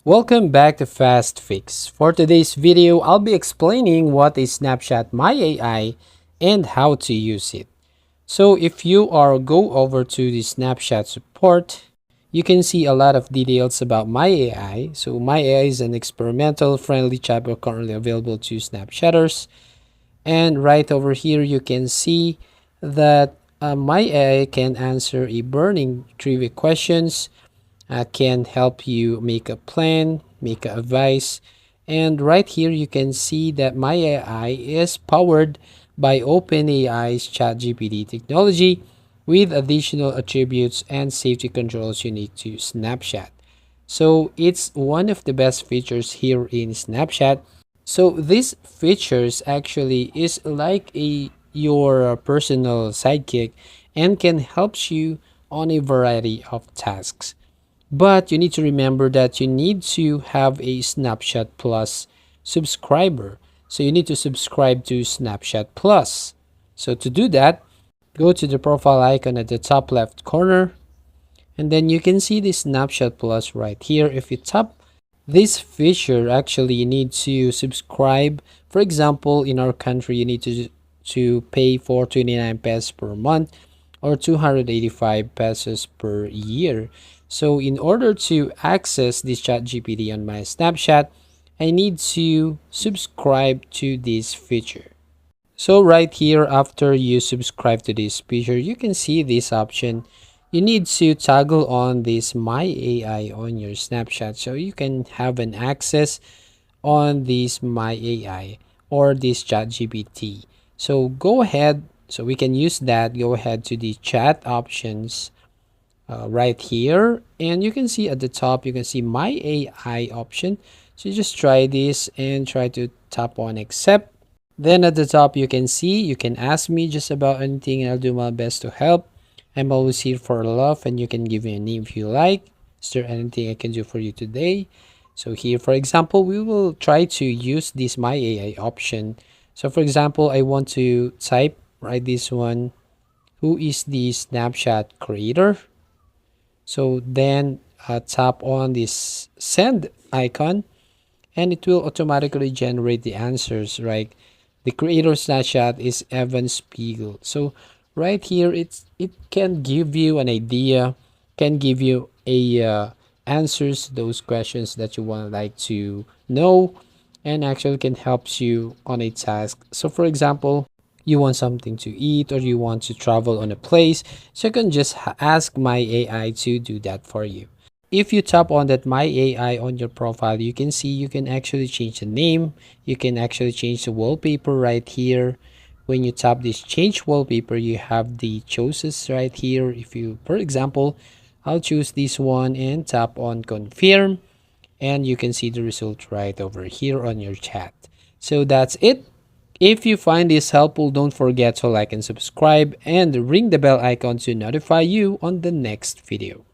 Welcome back to Fast Fix. For today's video, I'll be explaining what is Snapchat My AI and how to use it. So if you are go over to the Snapchat support, you can see a lot of details about My AI. So My AI is an experimental friendly chatbot currently available to Snapchatters. And right over here, you can see that My AI can answer a burning trivia questions, can help you make a plan, make a advice. And right here, you can see that my AI is powered by OpenAI's ChatGPT technology with additional attributes and safety controls unique to Snapchat. So it's one of the best features here in Snapchat. So these features actually is like a your personal sidekick and can help you on a variety of tasks. But you need to remember that you need to have a Snapchat Plus subscriber. So you need to subscribe to Snapchat Plus. So to do that, go to the profile icon at the top left corner, and then you can see the Snapchat Plus right here. If you tap this feature, actually you need to subscribe. For example, in our country, you need to pay for 29 pesos per month or 285 pesos per year. So in order to access this chat GPT on my Snapchat, I need to subscribe to this feature. So right here, after you subscribe to this feature, you can see this option. You need to toggle on this My AI on your Snapchat so you can have an access on this My AI or this chat GPT. So go ahead, so we can use that. Go ahead to the chat options right here, and you can see at the top you can see My AI option. So you just try this and try to tap on accept. Then at the top you can see you can ask me just about anything and I'll do my best to help. I'm always here for love, and you can give me a name if you like. Is there anything I can do for you today? So here, for example, we will try to use this My AI option. So for example, I want to type right this one, who is the Snapchat creator? So then tap on this send icon, and it will automatically generate the answers, right? The creator Snapchat is Evan Spiegel. So right here, it can give you an idea, can give you a answers to those questions that you want like to know, and actually can help you on a task. So for example, you want something to eat or you want to travel on a place, so you can just ask my AI to do that for you. If you tap on that My AI on your profile, you can see you can actually change the name. You can actually change the wallpaper right here. When you tap this change wallpaper, you have the choices right here. If you, for example, I'll choose this one and tap on confirm, and you can see the result right over here on your chat. So that's it. If you find this helpful, don't forget to like and subscribe and ring the bell icon to notify you on the next video.